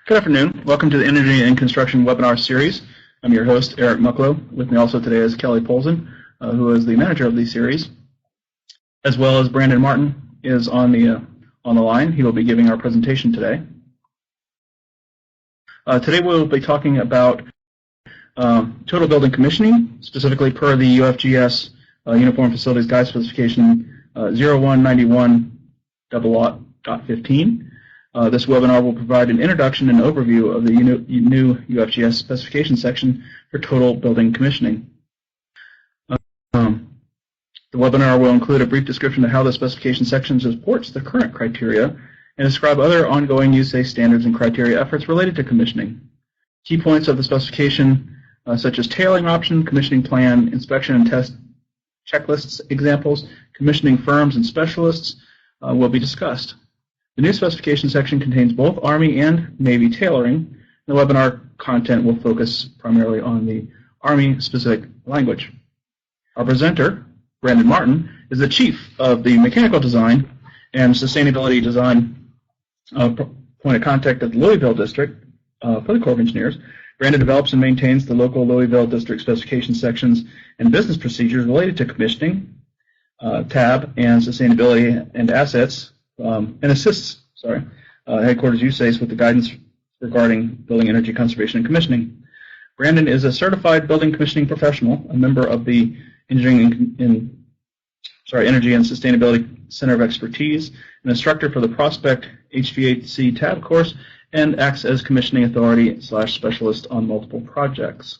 Good afternoon. Welcome to the Energy and Construction webinar series. I'm your host, Eric Mucklow. With me also today is Kelli Polzin, who is the manager of the series, as well as Brandon Martin is on the line. He will be giving our presentation today. Today we'll be talking about total building commissioning, specifically per the UFGS Uniform Facilities Guide Specification 0191.15. This webinar will provide an introduction and overview of the new UFGS specification section for total building commissioning. The webinar will include a brief description of how the specification section supports the current criteria and describe other ongoing USACE standards and criteria efforts related to commissioning. Key points of the specification, such as tailoring option, commissioning plan, inspection and test checklists, examples, commissioning firms and specialists, will be discussed. The new specification section contains both Army and Navy tailoring. The webinar content will focus primarily on the Army-specific language. Our presenter, Brandon Martin, is the Chief of the Mechanical Design and Sustainability Design point of contact at the Louisville District for the Corps of Engineers. Brandon develops and maintains the local Louisville District specification sections and business procedures related to commissioning, TAB, and sustainability and assets, and assists headquarters USACE with the guidance regarding building energy conservation and commissioning. Brandon is a certified building commissioning professional, a member of the Energy and Sustainability Center of Expertise, an instructor for the Prospect HVAC TAB course, and acts as commissioning authority / specialist on multiple projects.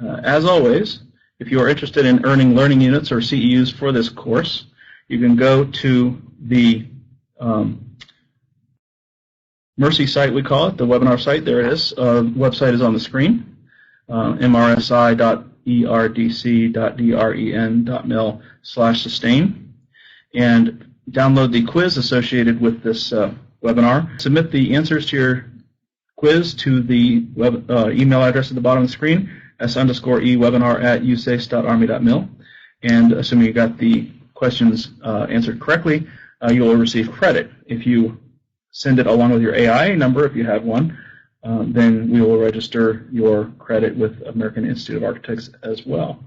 As always, if you are interested in earning learning units or CEUs for this course, you can go to the Mercy site, we call it, the webinar site. There it is. Website is on the screen, mrsi.erdc.dren.mil/sustain, and download the quiz associated with this webinar. Submit the answers to your quiz to the email address at the bottom of the screen, s_ewebinar@usace.army.mil, and assuming you got the questions answered correctly, you will receive credit. If you send it along with your AI number, if you have one, then we will register your credit with American Institute of Architects as well.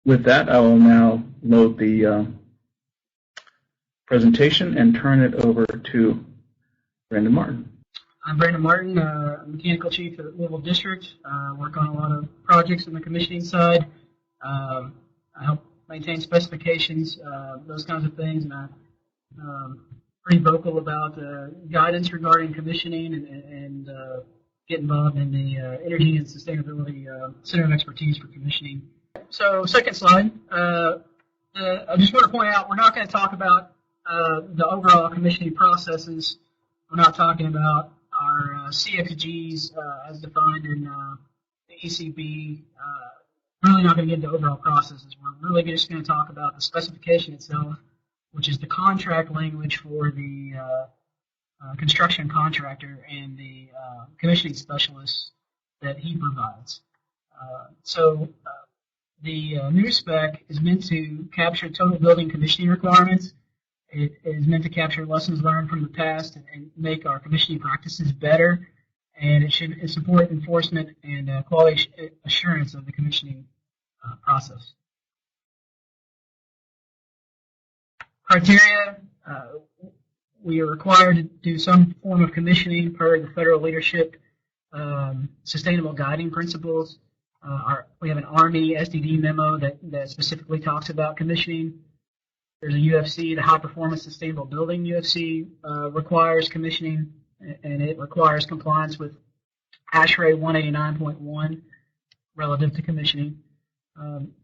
With that, I will now load the presentation and turn it over to Brandon Martin. I'm Brandon Martin, Mechanical Chief at Louisville District. Work on a lot of projects on the commissioning side. I help maintain specifications, those kinds of things, and I'm pretty vocal about guidance regarding commissioning and get involved in the Energy and Sustainability Center of Expertise for commissioning. So, second slide. I just want to point out we're not going to talk about the overall commissioning processes. We're not talking about our CXGs as defined in the ECB. Really not going to get into overall processes. We're really just going to talk about the specification itself, which is the contract language for the construction contractor and the commissioning specialist that he provides. The new spec is meant to capture total building commissioning requirements. It is meant to capture lessons learned from the past and make our commissioning practices better, and it should support enforcement and quality assurance of the commissioning process. Criteria, we are required to do some form of commissioning per the federal leadership sustainable guiding principles. We have an Army SDD memo that specifically talks about commissioning. There's a UFC, the High Performance Sustainable Building UFC requires commissioning, and it requires compliance with ASHRAE 189.1 relative to commissioning.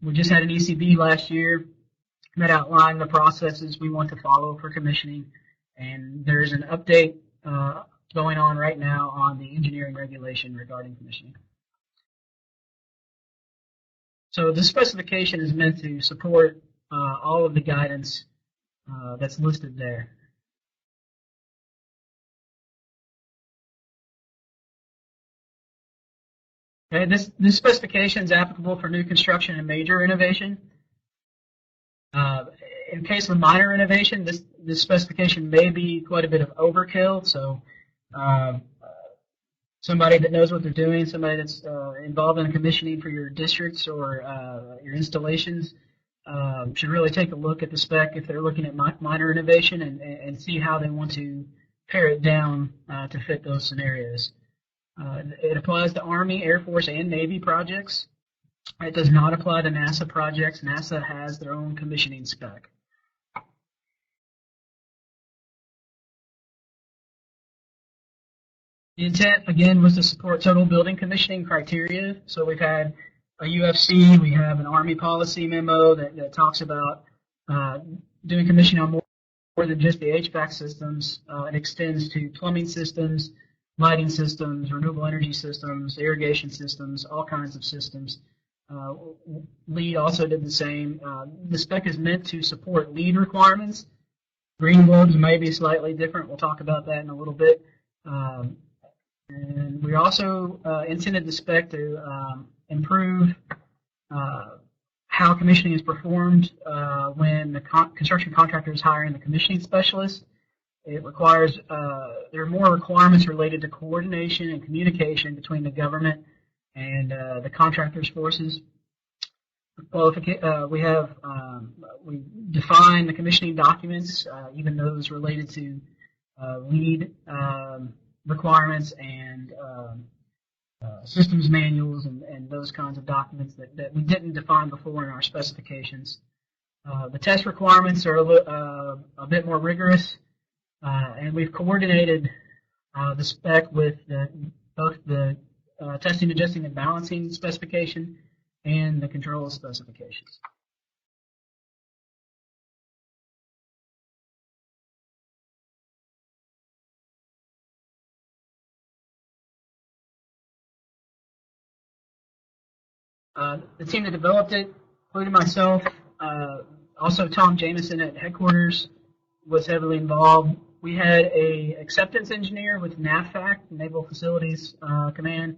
We just had an ECB last year that outlined the processes we want to follow for commissioning, and there's an update going on right now on the engineering regulation regarding commissioning. So this specification is meant to support all of the guidance that's listed there. Okay, this specification is applicable for new construction and major innovation. In case of minor innovation, this specification may be quite a bit of overkill, so somebody that knows what they're doing, somebody that's involved in commissioning for your districts or your installations, should really take a look at the spec if they're looking at minor innovation and see how they want to pare it down to fit those scenarios. It applies to Army, Air Force, and Navy projects. It does not apply to NASA projects. NASA has their own commissioning spec. The intent, again, was to support total building commissioning criteria. So we've had a UFC, we have an Army policy memo that talks about doing commissioning on more than just the HVAC systems. It extends to plumbing systems, lighting systems, renewable energy systems, irrigation systems, all kinds of systems. LEED also did the same. The spec is meant to support LEED requirements. Green globes may be slightly different. We'll talk about that in a little bit. And we also intended the spec to improve how commissioning is performed when the construction contractor is hiring the commissioning specialist. It requires, there are more requirements related to coordination and communication between the government and the contractor's forces. We define the commissioning documents, even those related to LEED requirements and systems manuals and those kinds of documents that we didn't define before in our specifications. The test requirements are a bit more rigorous, and we've coordinated the spec with both the testing, adjusting, and balancing specification and the control specifications. The team that developed it, including myself, also Tom Jameson at headquarters was heavily involved. We had a acceptance engineer with NAVFAC, Naval Facilities Command.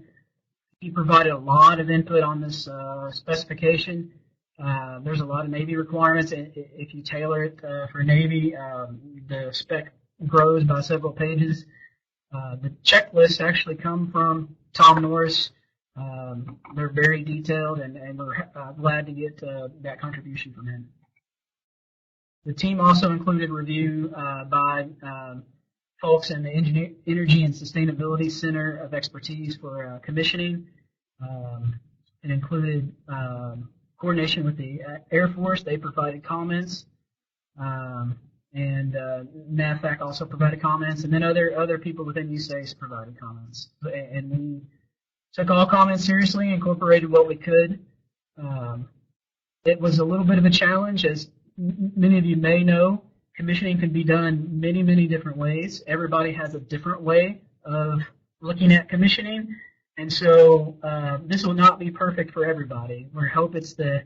He provided a lot of input on this specification. There's a lot of Navy requirements. If you tailor it for Navy, the spec grows by several pages. The checklists actually come from Tom Norris. They're very detailed, and we're glad to get that contribution from him. The team also included review by folks in the Energy and Sustainability Center of Expertise for commissioning. It included coordination with the Air Force. They provided comments, and NAVFAC also provided comments, and then other people within USACE provided comments. And we took all comments seriously, incorporated what we could. It was a little bit of a challenge, as many of you may know. Commissioning can be done many, many different ways. Everybody has a different way of looking at commissioning, and so this will not be perfect for everybody. We hope it's the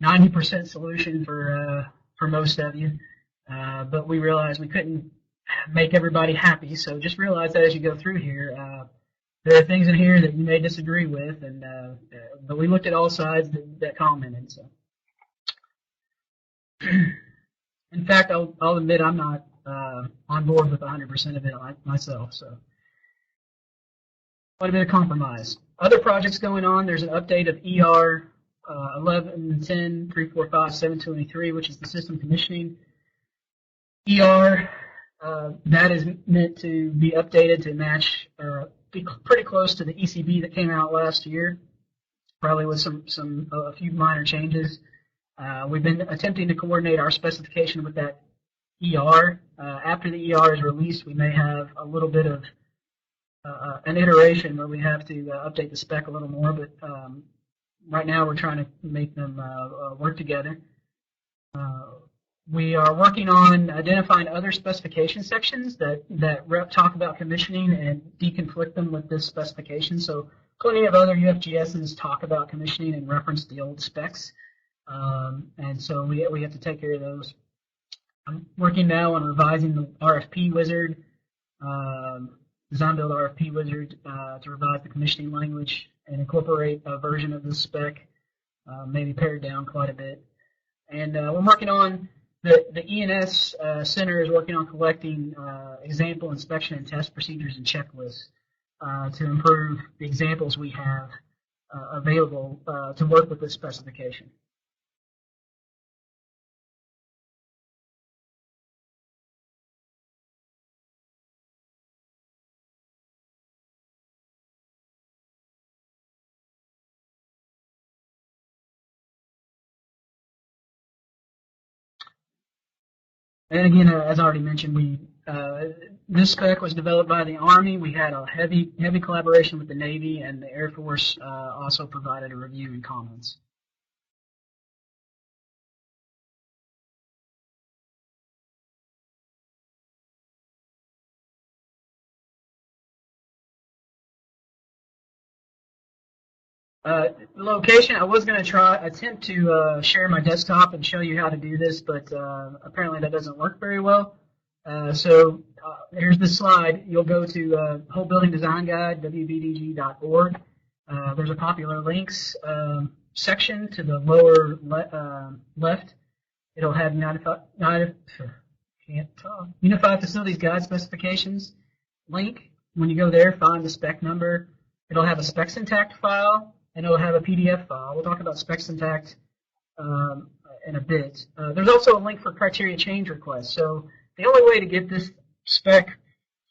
90% solution for most of you, but we realized we couldn't make everybody happy. So just realize that as you go through here, there are things in here that you may disagree with, and but we looked at all sides that commented. So. In fact, I'll admit I'm not on board with 100% of it myself. So, quite a bit of compromise. Other projects going on. There's an update of ER 11.10.345.723, which is the system commissioning. ER that is meant to be updated to match be pretty close to the ECB that came out last year, probably with a few minor changes. We've been attempting to coordinate our specification with that ER. After the ER is released, we may have a little bit of an iteration where we have to update the spec a little more, but right now we're trying to make them work together. We are working on identifying other specification sections that talk about commissioning and deconflict them with this specification. So plenty of other UFGSs talk about commissioning and reference the old specs. And so we have to take care of those. I'm working now on revising the RFP wizard, design build RFP wizard to revise the commissioning language and incorporate a version of the spec, maybe pared down quite a bit. And we're working on The E&S Center is working on collecting example inspection and test procedures and checklists to improve the examples we have available to work with this specification. And again, as I already mentioned, this spec was developed by the Army. We had a heavy collaboration with the Navy, and the Air Force also provided a review and comments. Location, I was going to attempt to share my desktop and show you how to do this, but apparently that doesn't work very well. So here's the slide. You'll go to Whole Building Design Guide, wbdg.org. There's a popular links section to the lower left. It'll have Unified Facilities Guide Specifications link. When you go there, find the spec number. It'll have a specs intact file, and it'll have a PDF file. We'll talk about specs intact in a bit. There's also a link for criteria change requests. So the only way to get this spec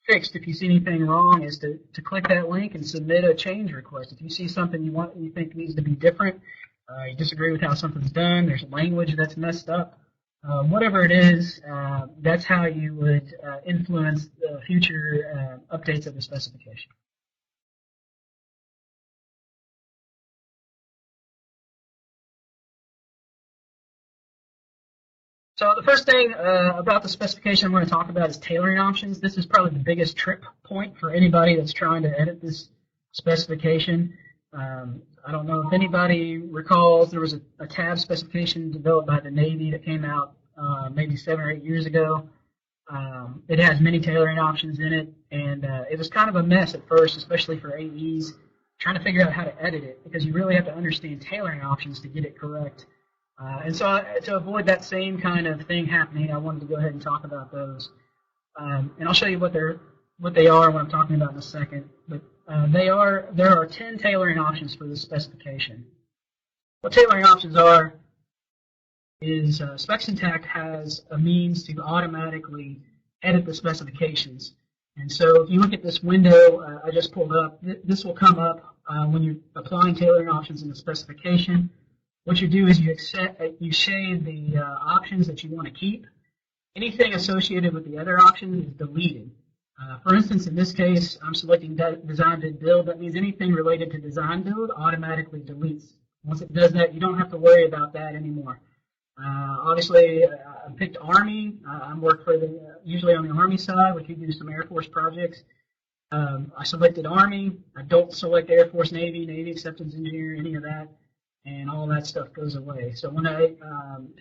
fixed, if you see anything wrong, is to click that link and submit a change request. If you see something you think needs to be different, you disagree with how something's done, there's language that's messed up, whatever it is, that's how you would influence the future updates of the specification. So the first thing about the specification I'm going to talk about is tailoring options. This is probably the biggest trip point for anybody that's trying to edit this specification. I don't know if anybody recalls there was a tab specification developed by the Navy that came out maybe 7 or 8 years ago. It has many tailoring options in it, and it was kind of a mess at first, especially for AEs, trying to figure out how to edit it, because you really have to understand tailoring options to get it correct. And so to avoid that same kind of thing happening, I wanted to go ahead and talk about those. And I'll show you what they are, what I'm talking about in a second. But there are 10 tailoring options for this specification. What tailoring options are is Specs Intact has a means to automatically edit the specifications. And so if you look at this window I just pulled up, this will come up when you're applying tailoring options in the specification. What you do is you shade the options that you want to keep. Anything associated with the other options is deleted. For instance, in this case, I'm selecting design bid build. That means anything related to design build automatically deletes. Once it does that, you don't have to worry about that anymore. Obviously, I picked Army. I work for usually on the Army side. We could do some Air Force projects. I selected Army. I don't select Air Force, Navy Acceptance Engineer, any of that. And all that stuff goes away. So when I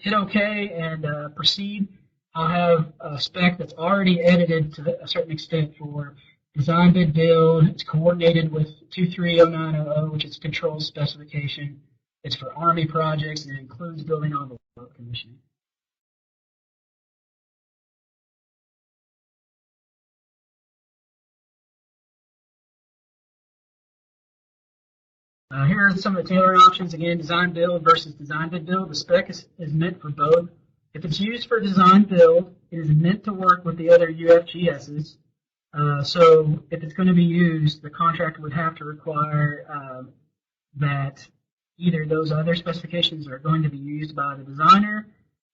hit OK and proceed, I'll have a spec that's already edited to a certain extent for design bid build. It's coordinated with 230900, which is control specification. It's for Army projects, and it includes building envelope commissioning. Here are some of the tailoring options. Again, design build versus design bid build. The spec is meant for both. If it's used for design build, it is meant to work with the other UFGSs. So if it's going to be used, the contractor would have to require that either those other specifications are going to be used by the designer,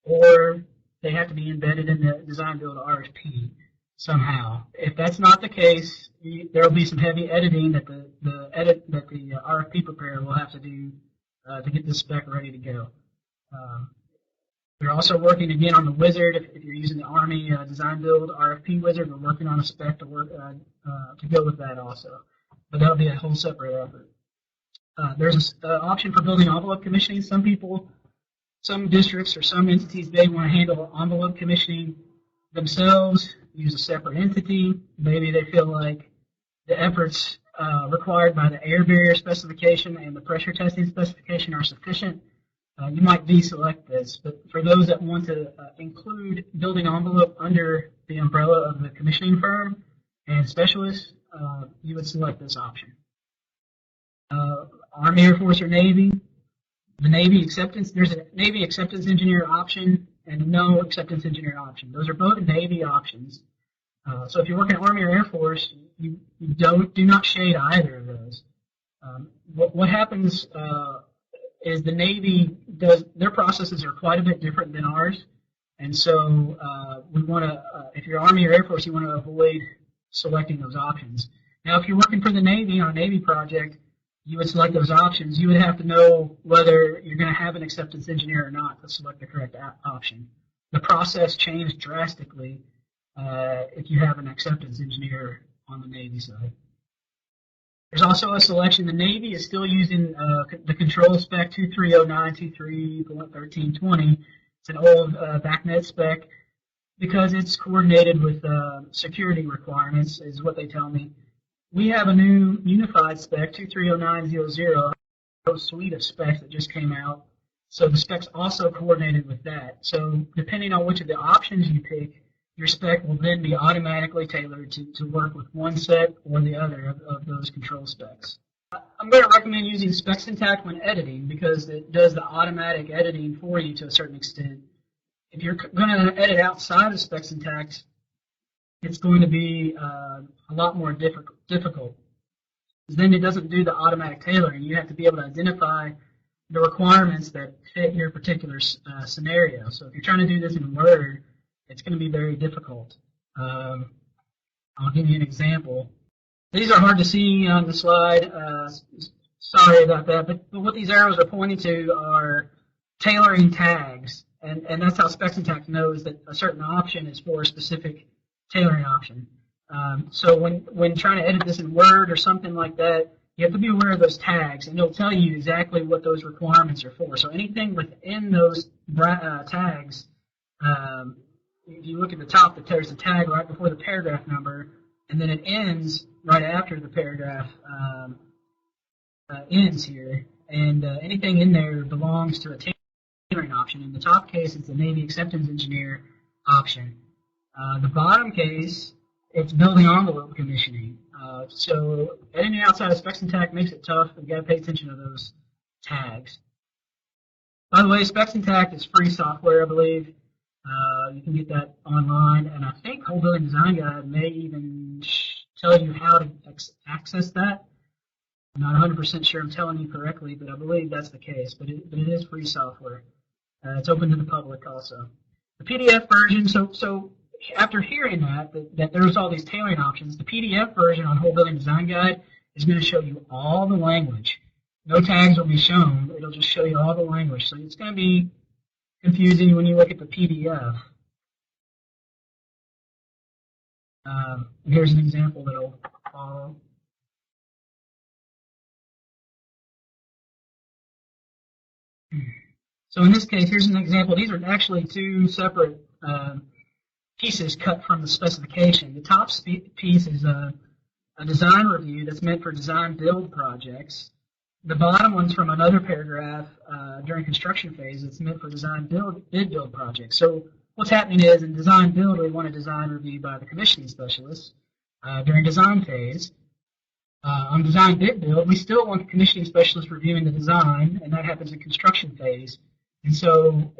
or they have to be embedded in the design build RFP somehow. If that's not the case, there will be some heavy editing that the RFP preparer will have to do to get this spec ready to go. We're also working again on the wizard. If you're using the Army design build RFP wizard, we're working on a spec to work to go with that also. But that'll be a whole separate effort. There's an option for building envelope commissioning. Some districts or some entities, they want to handle envelope commissioning themselves, use a separate entity. Maybe they feel like the efforts required by the air barrier specification and the pressure testing specification are sufficient. you might deselect this, but for those that want to include building envelope under the umbrella of the commissioning firm and specialist, you would select this option. Army, Air Force, or Navy. The Navy acceptance, there's a Navy acceptance engineer option and no acceptance engineer option. Those are both Navy options. So if you're working Army or Air Force, you do not shade either of those. What happens is the Navy their processes are quite a bit different than ours, and so we want to, if you're Army or Air Force, you want to avoid selecting those options. Now, if you're working for the Navy on a Navy project, you would select those options. You would have to know whether you're going to have an acceptance engineer or not to select the correct option. The process changed drastically if you have an acceptance engineer on the Navy side. There's also a selection. The Navy is still using the control spec 230923.1320. It's an old BACnet spec because it's coordinated with security requirements, is what they tell me. We have a new unified spec 230900, a suite of specs that just came out. So the spec's also coordinated with that. So depending on which of the options you pick, your spec will then be automatically tailored to work with one set or the other of those control specs. I'm going to recommend using SpecSyntact when editing because it does the automatic editing for you to a certain extent. If you're going to edit outside of SpecSyntact, it's going to be a lot more difficult. Then it doesn't do the automatic tailoring. You have to be able to identify the requirements that fit your particular scenario. So if you're trying to do this in Word, it's going to be very difficult. I'll give you an example. These are hard to see on the slide. Sorry about that. But what these arrows are pointing to are tailoring tags. And that's how SpecSyntact knows that a certain option is for a specific tailoring option. So when trying to edit this in Word or something like that, you have to be aware of those tags, and it'll tell you exactly what those requirements are for. So anything within those tags, if you look at the top, there's a tag right before the paragraph number, and then it ends right after the paragraph ends here. And anything in there belongs to a tailoring option. In the top case, it's the Navy Acceptance Engineer option. The bottom case, it's building envelope commissioning. So editing outside of SpecSyntact makes it tough. You've got to pay attention to those tags. By the way, SpecSyntact is free software, I believe. You can get that online, and I think Whole Building Design Guide may even tell you how to access that. I'm not 100% sure I'm telling you correctly, but I believe that's the case. But it is free software. It's open to the public also. The PDF version, so after hearing that there's all these tailoring options, the PDF version on Whole Building Design Guide is going to show you all the language. No tags will be shown. It'll just show you all the language. So it's going to be confusing when you look at the PDF. Here's an example that'll follow. So in this case, here's an example. These are actually two separate pieces cut from the specification. The top piece is a design review that's meant for design build projects. The bottom one's from another paragraph during construction phase. It's meant for design bid build projects. So what's happening is in design build, we want a design review by the commissioning specialist during design phase. On design bid build, we still want the commissioning specialist reviewing the design, and that happens in construction phase. And so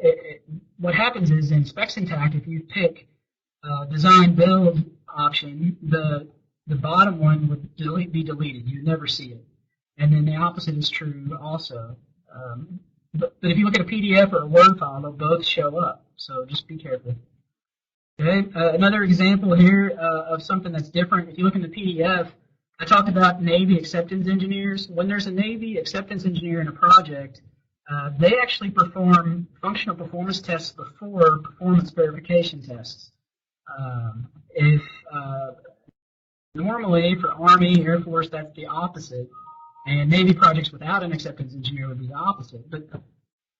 what happens is in SpecSyntact, if you pick design build option, the bottom one would be deleted. You'd never see it. And then the opposite is true also. But if you look at a PDF or a Word file, they'll both show up. So just be careful. Okay. Another example here of something that's different. If you look in the PDF, I talked about Navy acceptance engineers. When there's a Navy acceptance engineer in a project, they actually perform functional performance tests before performance verification tests. Normally for Army, Air Force, that's the opposite. And Navy projects without an acceptance engineer would be the opposite. But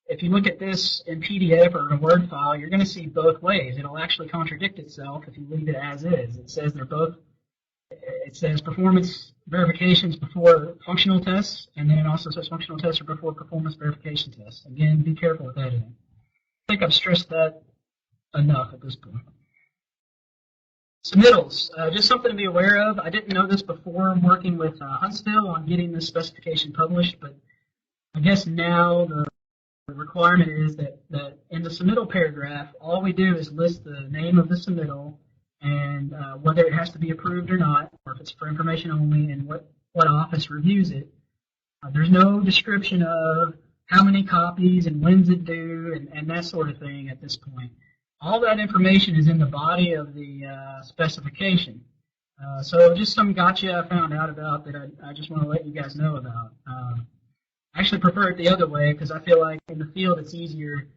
if you look at this in PDF or in a Word file, you're going to see both ways. It'll actually contradict itself if you leave it as is. It says they're both it says performance verifications before functional tests, and then it also says functional tests are before performance verification tests. Again, be careful with editing. I think I've stressed that enough at this point. Submittals, just something to be aware of. I didn't know this before working with Huntsville on getting this specification published, but I guess now the requirement is that in the submittal paragraph, all we do is list the name of the submittal and whether it has to be approved or not, or if it's for information only, and what office reviews it. There's no description of how many copies and when's it due and that sort of thing at this point. All that information is in the body of the specification. So just some gotcha I found out about that I just want to let you guys know about. I actually prefer it the other way because I feel like in the field it's easier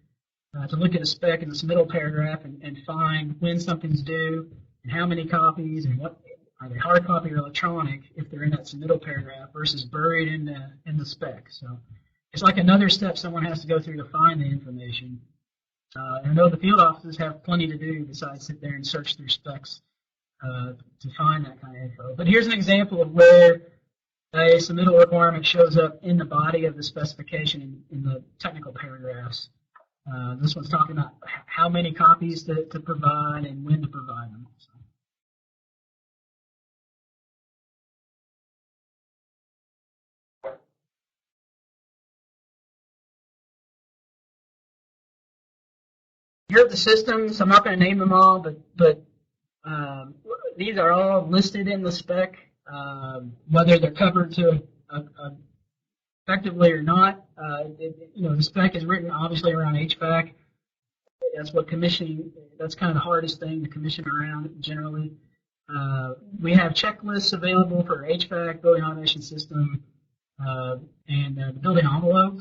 to look at a spec in the submittal paragraph and find when something's due and how many copies and what are they hard copy or electronic if they're in that submittal paragraph versus buried in the spec. So it's like another step someone has to go through to find the information. I know the field offices have plenty to do besides sit there and search through specs to find that kind of info. But here's an example of where a submittal requirement shows up in the body of the specification in the technical paragraphs. This one's talking about how many copies to provide and when to provide them. So. Here are the systems. I'm not going to name them all, but these are all listed in the spec, whether they're covered to effectively or not. The spec is written obviously around HVAC. That's what commissioning. That's kind of the hardest thing to commission around generally. We have checklists available for HVAC, building automation system, and the building envelope.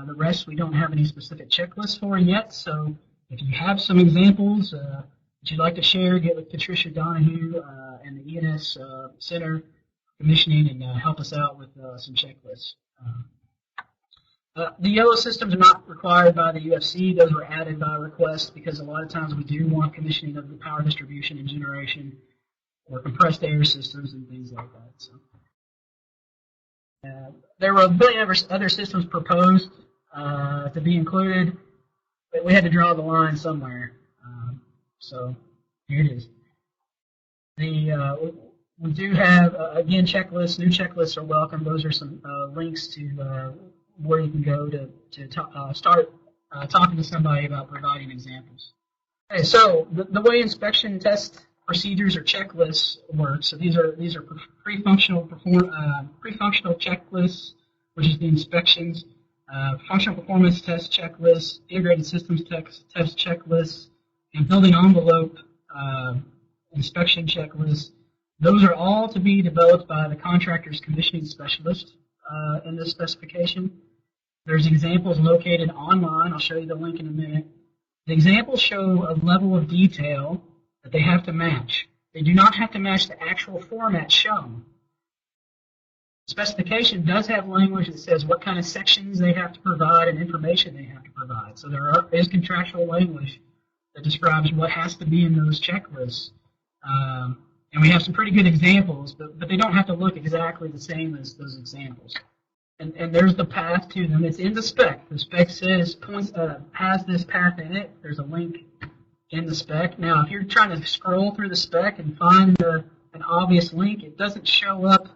The rest we don't have any specific checklists for yet. So if you have some examples that you'd like to share, get with Patricia Donahue and the ENS Center Commissioning and help us out with some checklists. The yellow systems are not required by the UFC. Those were added by request because a lot of times we do want commissioning of the power distribution and generation or compressed air systems and things like that. So, there were a billion other systems proposed to be included, but we had to draw the line somewhere. So here it is. We do have, again, checklists. New checklists are welcome. Those are some links to where you can go to start talking to somebody about providing examples. Okay, so the way inspection test procedures or checklists work. So these are pre-functional checklists, which is the inspections. Functional performance test checklists, integrated systems test checklists, and building envelope inspection checklists. Those are all to be developed by the contractor's commissioning specialist in this specification. There's examples located online. I'll show you the link in a minute. The examples show a level of detail that they have to match. They do not have to match the actual format shown. The specification does have language that says what kind of sections they have to provide and information they have to provide. So there is contractual language that describes what has to be in those checklists. And we have some pretty good examples, but they don't have to look exactly the same as those examples. And there's the path to them. It's in the spec. The spec says has this path in it. There's a link in the spec. Now, if you're trying to scroll through the spec and find an obvious link, it doesn't show up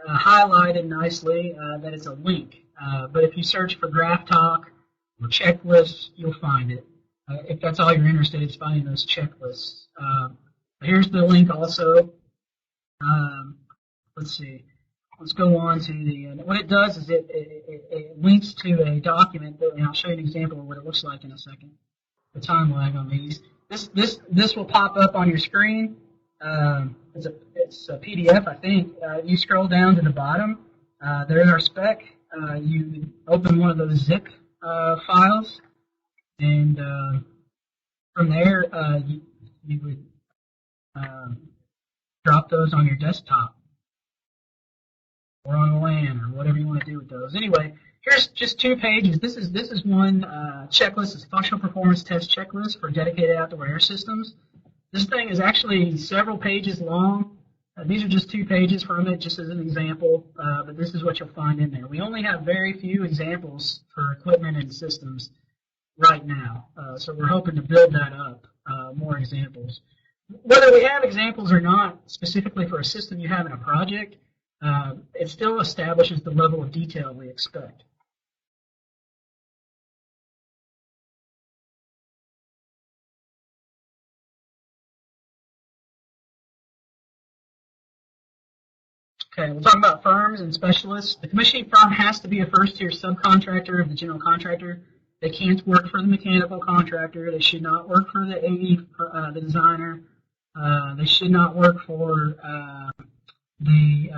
highlighted nicely that it's a link. But if you search for graph talk or checklists, you'll find it. If that's all you're interested in, is finding those checklists. Here's the link also. Let's see. Let's go on to the, what it does is it links to a document, and I'll show you an example of what it looks like in a second. The time lag on these. This will pop up on your screen. It's a PDF, I think. You scroll down to the bottom. There's our spec. You open one of those zip files, and from there you would drop those on your desktop or on a LAN or whatever you want to do with those. Anyway, here's just 2 pages. This is one checklist. It's a functional performance test checklist for dedicated outdoor air systems. This thing is actually several pages long. These are just 2 pages from it, just as an example, but this is what you'll find in there. We only have very few examples for equipment and systems right now, so we're hoping to build that up, more examples. Whether we have examples or not, specifically for a system you have in a project, it still establishes the level of detail we expect. Okay, we'll talk about firms and specialists. The commissioning firm has to be a first-tier subcontractor of the general contractor. They can't work for the mechanical contractor. They should not work for the AE, the designer. They should not work for the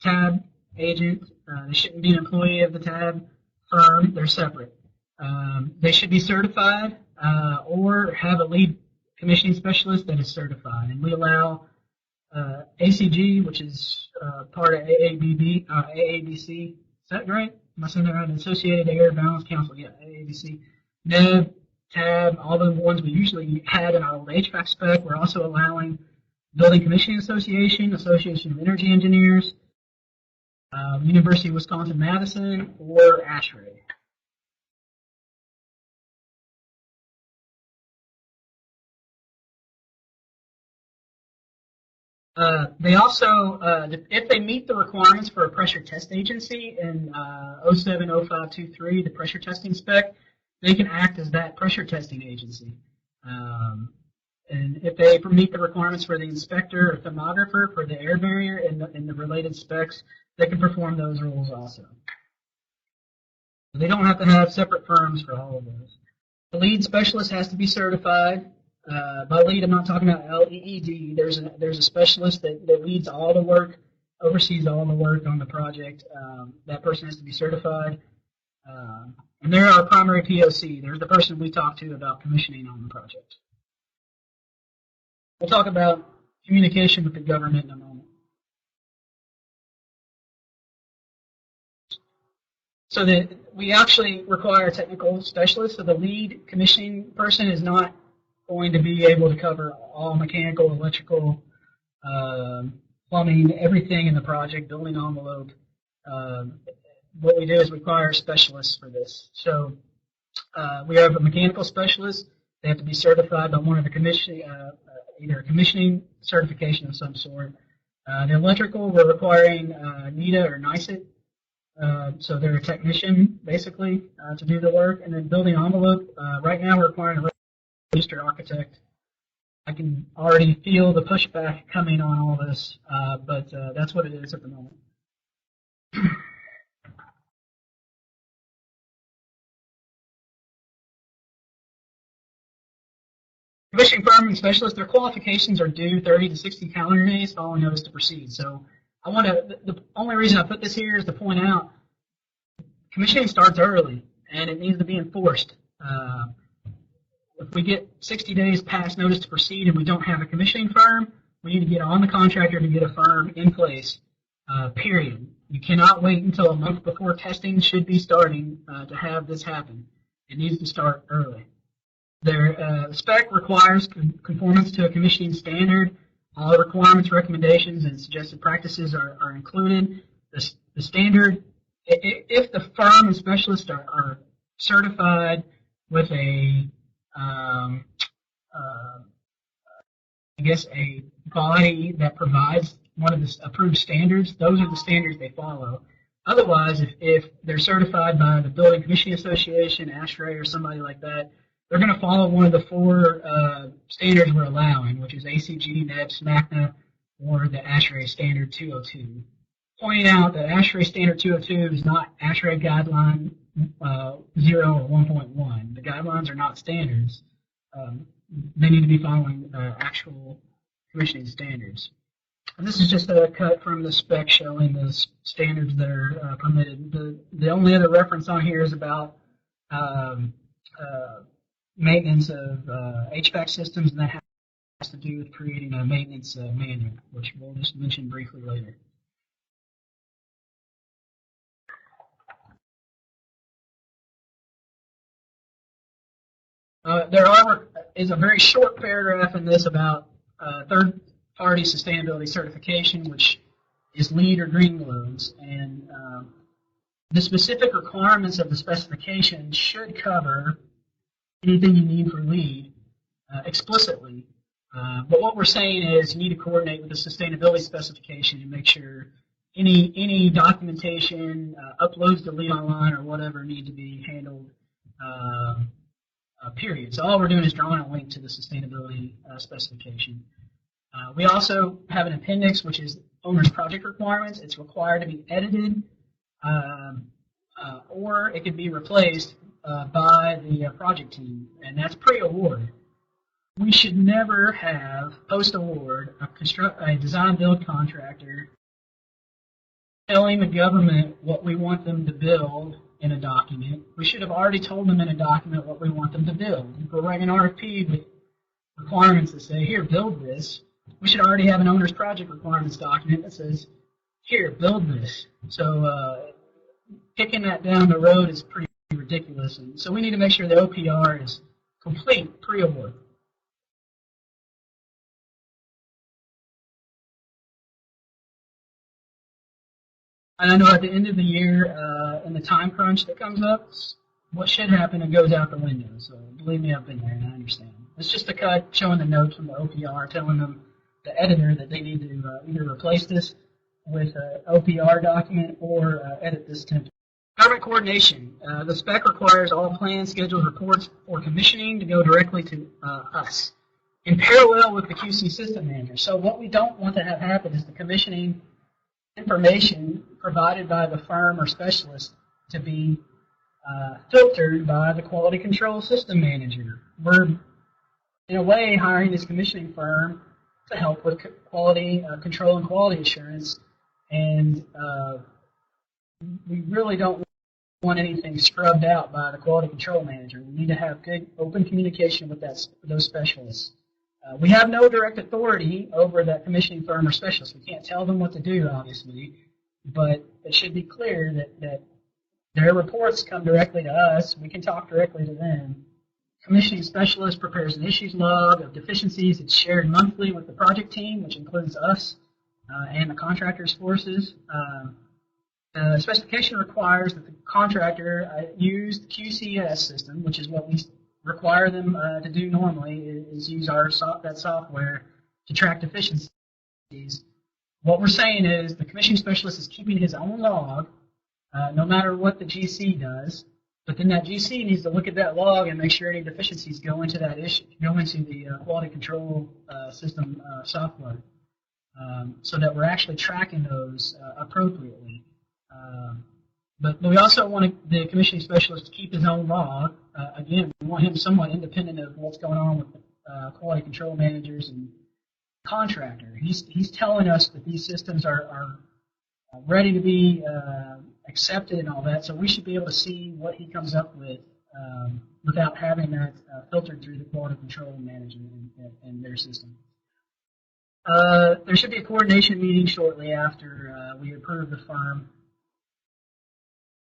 tab agent. They shouldn't be an employee of the tab firm. They're separate. They should be certified or have a lead commissioning specialist that is certified. And we allow ACG, which is part of AABC. Is that right? Am I saying that right? Associated Air Balance Council. Yeah, AABC. NEB, TAB, all the ones we usually had in our old HVAC spec. We're also allowing Building Commissioning Association, Association of Energy Engineers, University of Wisconsin-Madison, or ASHRAE. They also, if they meet the requirements for a pressure test agency in 070523, the pressure testing spec, they can act as that pressure testing agency. And if they meet the requirements for the inspector or thermographer for the air barrier and the related specs, they can perform those roles also. They don't have to have separate firms for all of those. The lead specialist has to be certified. By lead, I'm not talking about LEED. There's a specialist that leads all the work, oversees all the work on the project. That person has to be certified. And they're our primary POC. They're the person we talk to about commissioning on the project. We'll talk about communication with the government in a moment. So that we actually require a technical specialist. So the lead commissioning person is not going to be able to cover all mechanical, electrical, plumbing, everything in the project, building envelope. What we do is require specialists for this. So we have a mechanical specialist. They have to be certified by one of the commissioning, either a commissioning certification of some sort. The electrical, we're requiring NETA or NICET. So they're a technician, basically, to do the work. And then building envelope, right now we're requiring a registered architect. I can already feel the pushback coming on all this, but that's what it is at the moment. Commissioning firm and specialist, their qualifications are due 30 to 60 calendar days following notice to proceed. So I want to, the only reason I put this here is to point out commissioning starts early and it needs to be enforced. If we get 60 days past notice to proceed and we don't have a commissioning firm, we need to get on the contractor to get a firm in place, period. You cannot wait until a month before testing should be starting to have this happen. It needs to start early. Their spec requires conformance to a commissioning standard. All requirements, recommendations, and suggested practices are included. The standard, if the firm and specialists are certified with a I guess a body that provides one of the approved standards, those are the standards they follow. Otherwise, if they're certified by the Building Commissioning Association, ASHRAE, or somebody like that, they're going to follow one of the 4 standards we're allowing, which is ACG, NEB, SMACNA, or the ASHRAE Standard 202. Pointing out that ASHRAE Standard 202 is not ASHRAE Guideline 0 or 1.1. The guidelines are not standards. They need to be following actual commissioning standards. And this is just a cut from the spec showing the standards that are permitted. The only other reference on here is about maintenance of HVAC systems, and that has to do with creating a maintenance manual, which we'll just mention briefly later. There is a very short paragraph in this about party sustainability certification, which is LEED or green loads. And the specific requirements of the specification should cover anything you need for LEED explicitly. But what we're saying is you need to coordinate with the sustainability specification and make sure any documentation, uploads to LEED Online or whatever need to be handled, period. So all we're doing is drawing a link to the sustainability specification. We also have an appendix, which is owner's project requirements. It's required to be edited, or it could be replaced by the project team, and that's pre-award. We should never have, post-award, a design-build contractor telling the government what we want them to build in a document. We should have already told them in a document what we want them to build. If we're writing an RFP with requirements that say, here, build this, we should already have an owner's project requirements document that says, here, build this. So kicking that down the road is pretty ridiculous. And so we need to make sure the OPR is complete pre-award. And I know at the end of the year, in the time crunch that comes up, what should happen, it goes out the window. So believe me, I've been there and I understand. It's just a cut showing the notes from the OPR, telling them, the editor, that they need to either replace this with an OPR document or edit this template. Government coordination. The spec requires all plans, scheduled reports for commissioning to go directly to us in parallel with the QC system manager. So what we don't want to have happen is the commissioning information provided by the firm or specialist to be filtered by the quality control system manager. We're, in a way, hiring this commissioning firm to help with quality control and quality assurance, and we really don't want anything scrubbed out by the quality control manager. We need to have good open communication with those specialists. We have no direct authority over that commissioning firm or specialist. We can't tell them what to do, obviously, but it should be clear that their reports come directly to us. We can talk directly to them. Commissioning specialist prepares an issues log of deficiencies. It's shared monthly with the project team, which includes us and the contractor's forces. The specification requires that the contractor use the QCS system, which is what we require them to do normally, is use that software to track deficiencies. What we're saying is the commissioning specialist is keeping his own log, no matter what the GC does, but then that GC needs to look at that log and make sure any deficiencies go into that issue, go into the quality control system software, so that we're actually tracking those appropriately. But we also want the commissioning specialist to keep his own log. Again, we want him somewhat independent of what's going on with quality control managers and contractor. He's telling us that these systems are ready to be accepted and all that, so we should be able to see what he comes up with without having that filtered through the quality control manager and their system. There should be a coordination meeting shortly after we approve the firm.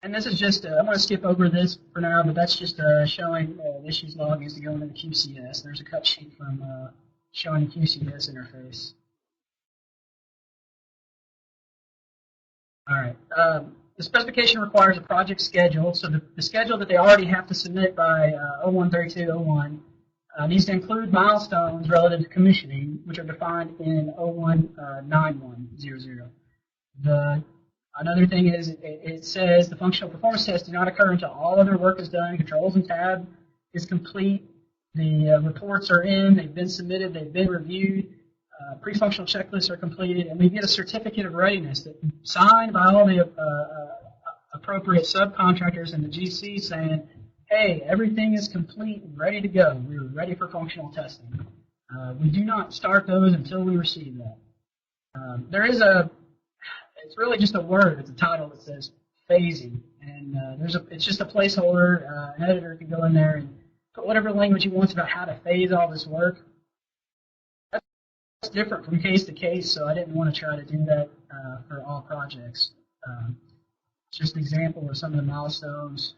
And this is just, I'm going to skip over this for now, but that's just showing the issues log needs to go into the QCS. There's a cut sheet from showing the QCS interface. All right. The specification requires a project schedule, so the schedule that they already have to submit by 01/32/01 needs to include milestones relative to commissioning, which are defined in 01/9100. Another thing is it says the functional performance tests do not occur until all other work is done, controls and tab is complete, the reports are in, they've been submitted, they've been reviewed, pre-functional checklists are completed, and we get a certificate of readiness that signed by all the appropriate subcontractors and the GC saying, hey, everything is complete and ready to go. We're ready for functional testing. We do not start those until we receive that. It's really just a word. It's a title that says phasing, and it's just a placeholder. An editor can go in there and put whatever language he wants about how to phase all this work. That's different from case to case, so I didn't want to try to do that for all projects. It's just an example of some of the milestones.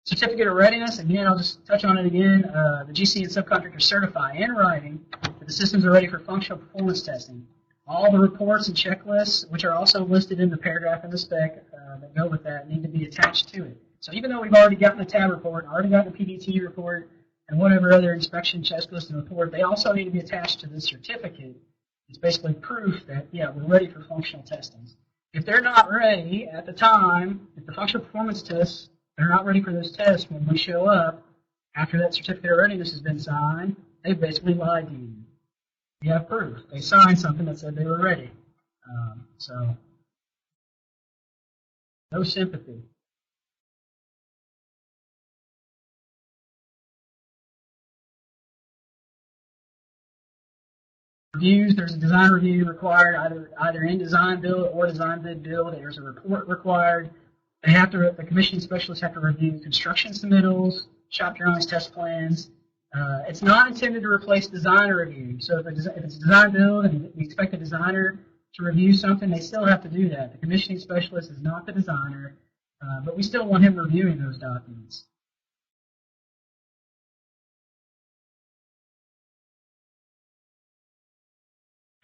Certificate of Readiness, again, I'll just touch on it again. The GC and subcontractor certify in writing that the systems are ready for functional performance testing. All the reports and checklists, which are also listed in the paragraph in the spec that go with that, need to be attached to it. So even though we've already gotten the tab report, already gotten the PDT report, and whatever other inspection checklist and report, they also need to be attached to this certificate. It's basically proof that, yeah, we're ready for functional testing. If they're not ready at the time, if the functional performance tests, they're not ready for those tests when we show up after that certificate of readiness has been signed, they've basically lied to you. You have proof. They signed something that said they were ready. So, no sympathy. Reviews, there's a design review required, either in design build or design bid build. There's a report required. They have to, the commissioning specialists have to review construction submittals, shop drawings, test plans. It's not intended to replace designer review. So if it's design build and we expect the designer to review something, they still have to do that. The commissioning specialist is not the designer, but we still want him reviewing those documents.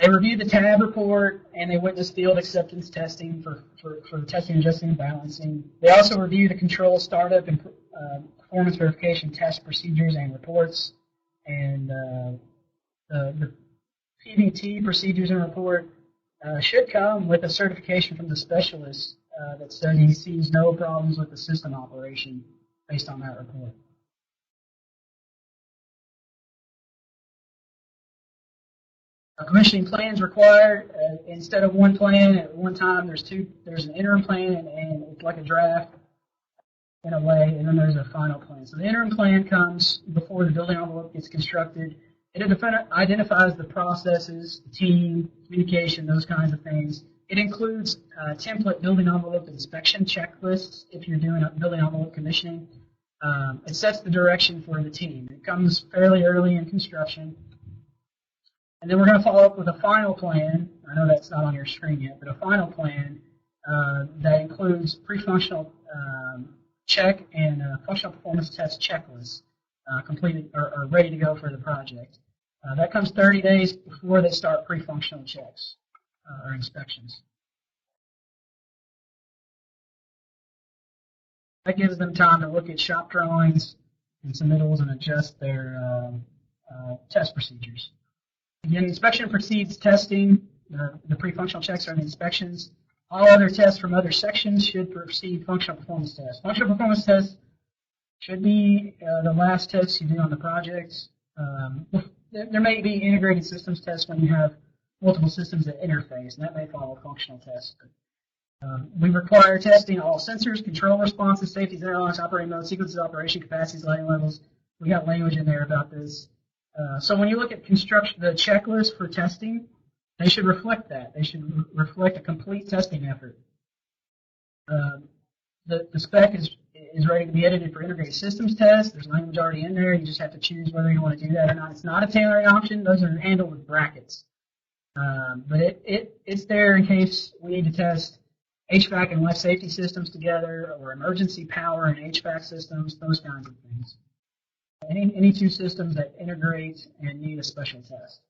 They review the tab report and they witness field acceptance testing for the testing, adjusting, and balancing. They also review the control startup and performance verification test procedures and reports. And the PVT procedures and report should come with a certification from the specialist that says he sees no problems with the system operation based on that report. A commissioning plan is required. Instead of one plan at one time, there's two. There's an interim plan, and it's like a draft in a way, and then there's a final plan. So the interim plan comes before the building envelope gets constructed. It identifies the processes, the team, communication, those kinds of things. It includes template building envelope inspection checklists if you're doing a building envelope commissioning. It sets the direction for the team. It comes fairly early in construction. And then we're going to follow up with a final plan. I know that's not on your screen yet, but a final plan that includes pre-functional check and functional performance test checklists completed or ready to go for the project. That comes 30 days before they start pre-functional checks or inspections. That gives them time to look at shop drawings and submittals and adjust their test procedures. Again, inspection precedes testing. The pre-functional checks are the inspections. All other tests from other sections should precede functional performance tests. Functional performance tests should be the last tests you do on the projects. There may be integrated systems tests when you have multiple systems that interface, and that may follow functional tests. We require testing all sensors, control responses, safety, interlocks, operating modes, sequences of operation, capacities, lighting levels. We got language in there about this. So when you look at construction, the checklist for testing, they should reflect that. They should reflect a complete testing effort. The spec is ready to be edited for integrated systems tests. There's language already in there. You just have to choose whether you want to do that or not. It's not a tailoring option. Those are handled with brackets. But it's there in case we need to test HVAC and life safety systems together, or emergency power and HVAC systems, those kinds of things. Any two systems that integrate and need a special test.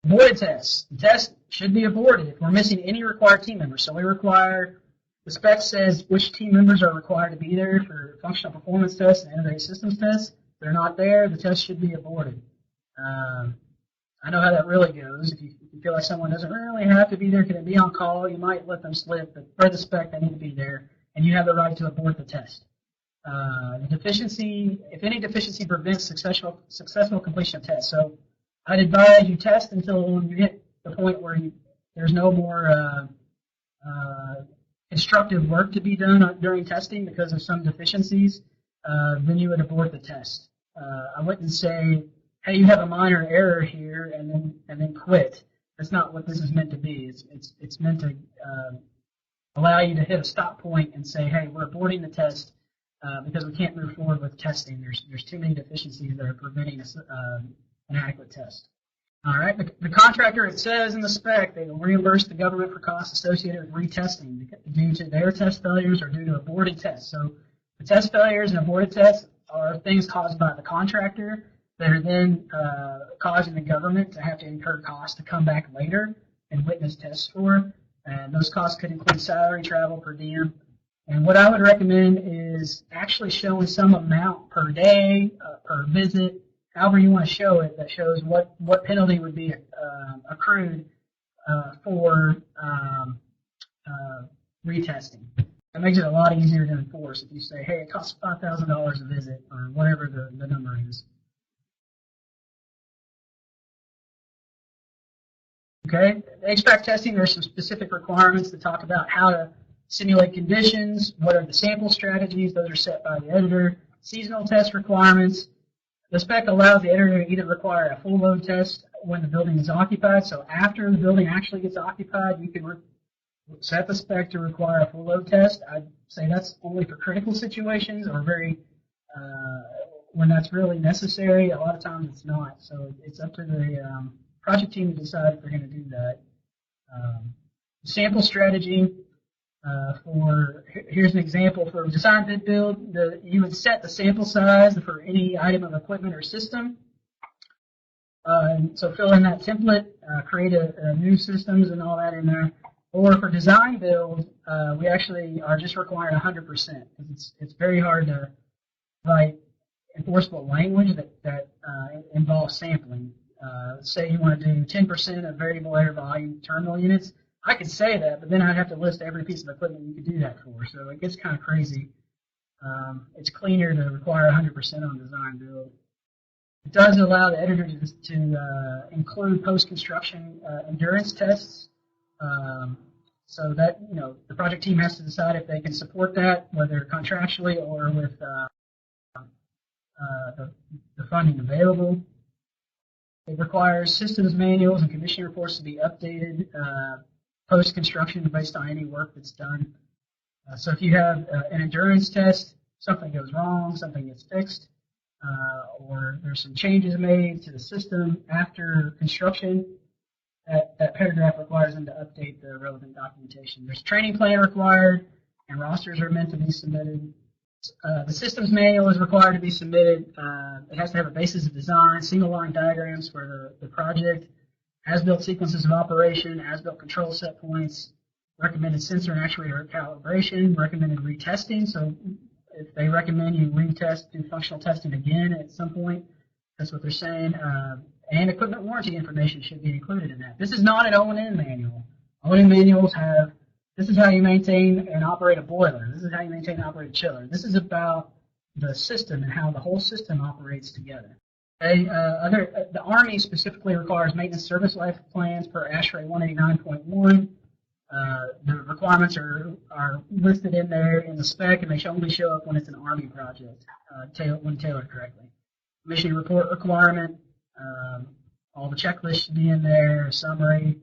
Aborted tests. The test should be aborted if we're missing any required team members. So we require, the spec says which team members are required to be there for functional performance tests and integrated systems tests. If they're not there, the test should be aborted. I know how that really goes. If you feel like someone doesn't really have to be there, can it be on call, you might let them slip, but per the spec, they need to be there, and you have the right to abort the test. The deficiency, if any deficiency prevents successful completion of tests. So I'd advise you test until you hit the point where there's no more constructive work to be done during testing because of some deficiencies. Then you would abort the test. I wouldn't say, hey, you have a minor error here, and then quit. That's not what this is meant to be. It's meant to allow you to hit a stop point and say, hey, we're aborting the test because we can't move forward with testing. There's too many deficiencies that are preventing an adequate test. All right, the contractor, it says in the spec, they will reimburse the government for costs associated with retesting due to their test failures or due to aborted tests. So The test failures and aborted tests are things caused by the contractor that are then causing the government to have to incur costs to come back later and witness tests for. And those costs could include salary, travel, per diem. And what I would recommend is actually showing some amount per day, per visit, however you want to show it, that shows what penalty would be accrued for retesting. That makes it a lot easier to enforce if you say, hey, it costs $5,000 a visit, or whatever the number is. Okay, HVAC testing, there's some specific requirements that talk about how to simulate conditions, what are the sample strategies, those are set by the editor. Seasonal test requirements. The spec allows the editor to either require a full load test when the building is occupied, so after the building actually gets occupied, you can set the spec to require a full load test. I'd say that's only for critical situations or when that's really necessary. A lot of times it's not, so it's up to the project team to decide if they're going to do that. Sample strategy. Here's an example for design bid build. You would set the sample size for any item of equipment or system. And so fill in that template, create a new systems and all that in there. Or for design build, we actually are just requiring 100% because it's very hard to write enforceable language that involves sampling. Say you want to do 10% of variable air volume terminal units. I could say that, but then I'd have to list every piece of equipment you could do that for. So it gets kind of crazy. It's cleaner to require 100% on design build. It does allow the editor to include post-construction endurance tests. So that, the project team has to decide if they can support that, whether contractually or with the funding available. It requires systems manuals and commissioning reports to be updated post-construction based on any work that's done. So if you have an endurance test, something goes wrong, something gets fixed, or there's some changes made to the system after construction, that paragraph requires them to update the relevant documentation. There's a training plan required, and rosters are meant to be submitted. The systems manual is required to be submitted. It has to have a basis of design, single line diagrams for the project, as-built sequences of operation, as-built control set points, recommended sensor and actuator calibration, recommended retesting. So if they recommend you retest, do functional testing again at some point, that's what they're saying. And equipment warranty information should be included in that. This is not an O&M manual. O&M manuals have, this is how you maintain and operate a boiler. This is how you maintain and operate a chiller. This is about the system and how the whole system operates together. Okay, the Army specifically requires maintenance service life plans per ASHRAE 189.1. The requirements are listed in there in the spec, and they should only show up when it's an Army project, when tailored correctly. Mission report requirement, all the checklists should be in there, a summary,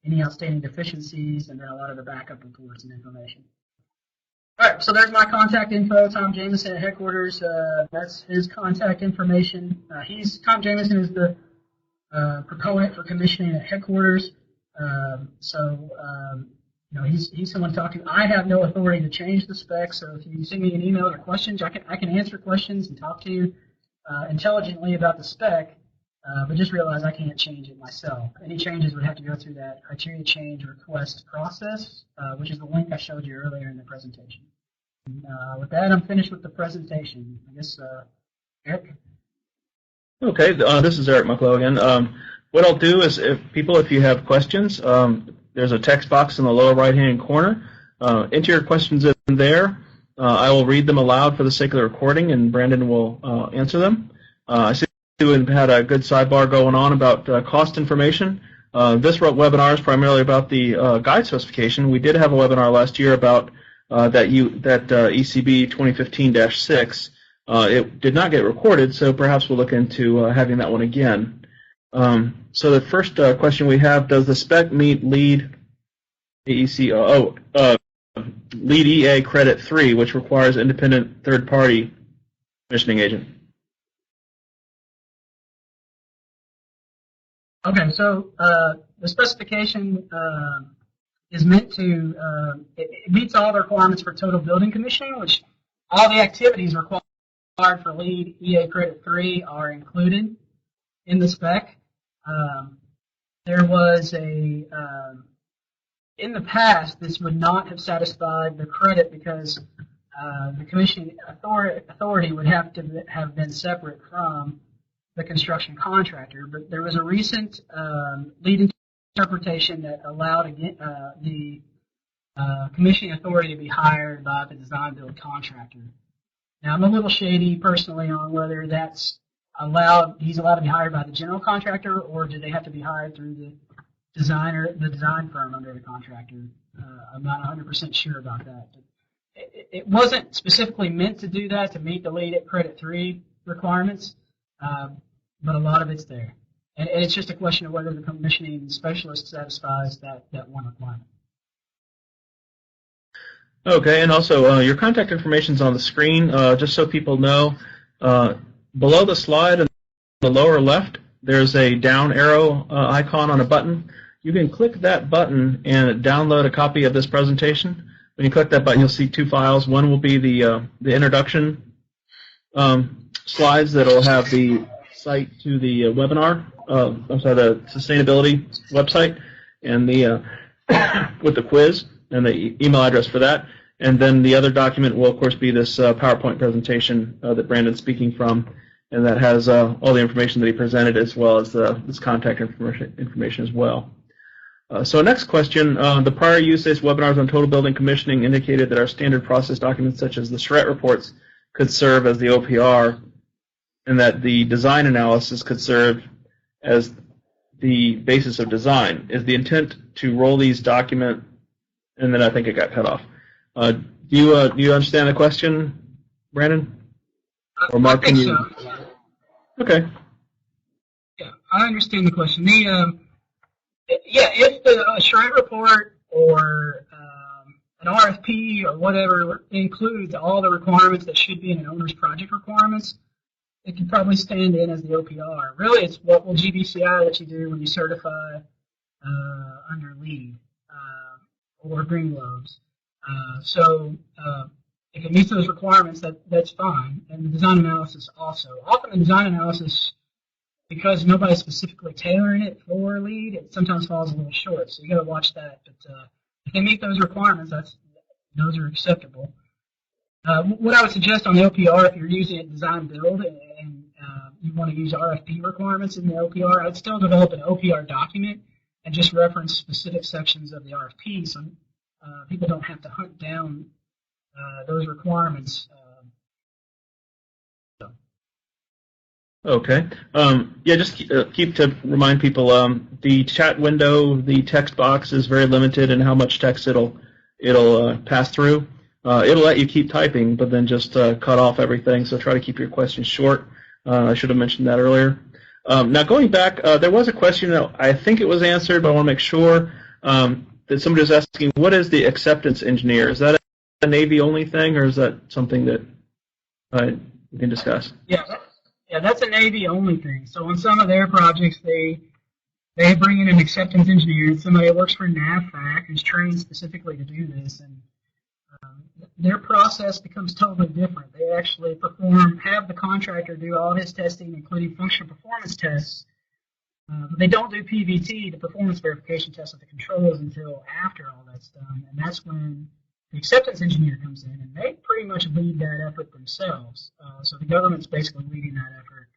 any outstanding deficiencies, and then a lot of the backup reports and information. All right, so there's my contact info, Tom Jameson at headquarters. That's his contact information. Tom Jameson is the proponent for commissioning at headquarters. He's someone to talk to. I have no authority to change the specs, so if you send me an email or questions, I can answer questions and talk to you intelligently about the spec, but just realize I can't change it myself. Any changes would have to go through that criteria change request process, which is the link I showed you earlier in the presentation. With that, I'm finished with the presentation. I guess, Eric? Okay, this is Eric Mucklow again. What I'll do is, if you have questions, there's a text box in the lower right-hand corner. Enter your questions in there. I will read them aloud for the sake of the recording, and Brandon will answer them. I see we've had a good sidebar going on about cost information. This webinar is primarily about the guide specification. We did have a webinar last year about that ECB 2015-6. It did not get recorded, so perhaps we'll look into having that one again. So the first question we have: does the spec meet LEED LEED EA Credit 3, which requires independent third-party commissioning agent? Okay, so the specification is meant to, it meets all the requirements for total building commissioning, which all the activities required for lead EA Credit 3 are included in the spec. There was a, in the past, this would not have satisfied the credit because the commissioning authority would have to have been separate from the construction contractor. But there was a recent lead interpretation that allowed the commissioning authority to be hired by the design build contractor. Now, I'm a little shady personally on whether that's allowed. He's allowed to be hired by the general contractor, or do they have to be hired through the design firm under the contractor? I'm not 100% sure about that. But it wasn't specifically meant to do that to meet the lead at Credit 3 requirements, but a lot of it's there. And it's just a question of whether the commissioning specialist satisfies that one requirement. Okay, and also your contact information is on the screen. Just so people know, below the slide in the lower left, there's a down arrow icon on a button. You can click that button and download a copy of this presentation. When you click that button, you'll see two files. One will be the introduction slides that will have the site to the webinar, the sustainability website, and the with the quiz and the email address for that. And then the other document will, of course, be this PowerPoint presentation that Brandon's speaking from, and that has all the information that he presented, as well as this contact information as well. So next question, the prior USACE webinars on total building commissioning indicated that our standard process documents, such as the SRET reports, could serve as the OPR, and that the design analysis could serve as the basis of design. Is the intent to roll these documents? And then I think it got cut off. Do you understand the question, Brandon? Or Mark? I think so. Okay. Yeah, I understand the question. If the SRET report or an RFP or whatever includes all the requirements that should be in an owner's project requirements, it can probably stand in as the OPR. Really, it's what will GBCI let you do when you certify under LEED or green globes. So if it meets those requirements, that's fine. And the design analysis also. Often the design analysis, because nobody's specifically tailoring it for LEED, it sometimes falls a little short. So you got to watch that. But if they meet those requirements, those are acceptable. What I would suggest on the OPR, if you're using it design build and you want to use RFP requirements in the OPR, I'd still develop an OPR document and just reference specific sections of the RFP, so people don't have to hunt down those requirements. Okay. Yeah, just keep to remind people, the chat window, the text box is very limited in how much text it'll pass through. It'll let you keep typing, but then just cut off everything, so try to keep your questions short. I should have mentioned that earlier. Now, going back, there was a question that I think it was answered, but I want to make sure that somebody was asking, what is the acceptance engineer? Is that a Navy-only thing, or is that something that we can discuss? Yeah, that's a Navy-only thing. So on some of their projects, they bring in an acceptance engineer, somebody that works for NAVFAC who's trained specifically to do this, and their process becomes totally different. They actually have the contractor do all his testing, including functional performance tests. But they don't do PVT, the performance verification test of the controls, until after all that's done, and that's when the acceptance engineer comes in, and they pretty much lead that effort themselves. So the government's basically leading that effort.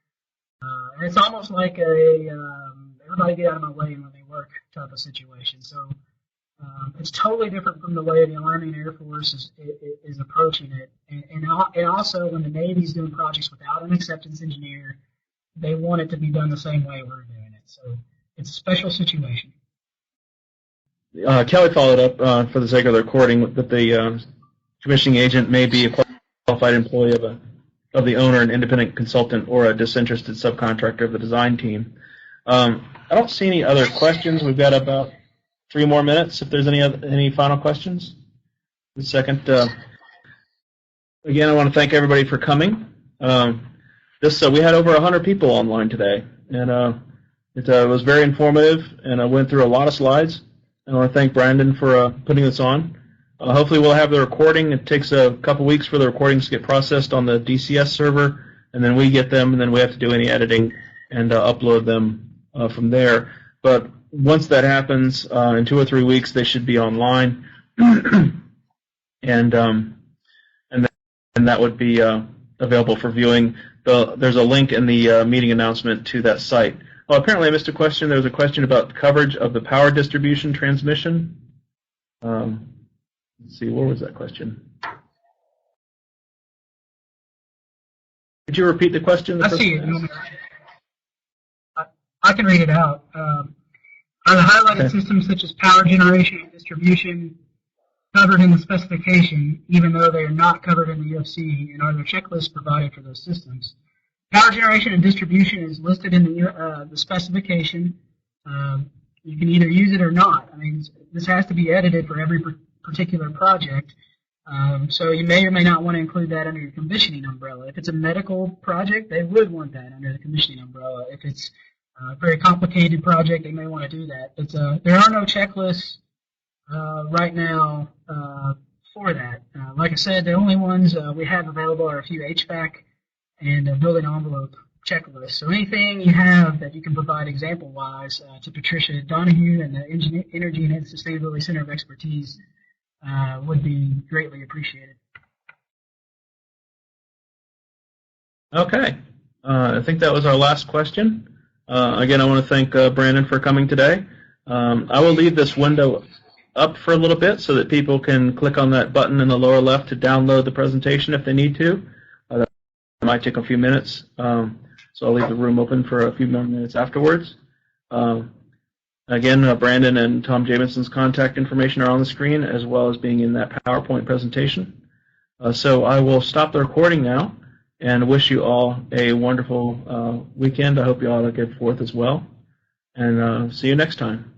And it's almost like everybody get out of my way when they work type of situation. So it's totally different from the way the Army and Air Force is approaching it. And also, when the Navy's doing projects without an acceptance engineer, they want it to be done the same way we're doing it. So it's a special situation. Kelli followed up for the sake of the recording that the commissioning agent may be a qualified employee of the owner, an independent consultant, or a disinterested subcontractor of the design team. I don't see any other questions. We've got about 3 more minutes. If there's any final questions. The second, again, I want to thank everybody for coming. We had over 100 people online today, and it was very informative, and I went through a lot of slides. I want to thank Brandon for putting this on. Hopefully we'll have the recording. It takes a couple weeks for the recordings to get processed on the DCS server, and then we get them, and then we have to do any editing and upload them from there. But once that happens, in 2 or 3 weeks, they should be online, and that would be available for viewing. There's a link in the meeting announcement to that site. Oh, apparently I missed a question. There was a question about coverage of the power distribution transmission. Let's see, where was that question? Could you repeat the question? I see it. I can read it out. Are the highlighted systems such as power generation and distribution covered in the specification, even though they are not covered in the UFC, and are there checklists provided for those systems? Power generation and distribution is listed in the specification. You can either use it or not. I mean, this has to be edited for every particular project. So you may or may not want to include that under your commissioning umbrella. If it's a medical project, they would want that under the commissioning umbrella. If it's a very complicated project, they may want to do that. But there are no checklists right now for that. Like I said, the only ones we have available are a few HVAC and building envelope checklists. So anything you have that you can provide example-wise to Patricia Donahue and the Energy and Sustainability Center of Expertise would be greatly appreciated. Okay. I think that was our last question. Again, I want to thank Brandon for coming today. I will leave this window up for a little bit so that people can click on that button in the lower left to download the presentation if they need to. That might take a few minutes, so I'll leave the room open for a few more minutes afterwards. Again, Brandon and Tom Jamieson's contact information are on the screen, as well as being in that PowerPoint presentation. So I will stop the recording now and wish you all a wonderful weekend. I hope you all have a good 4th as well, and see you next time.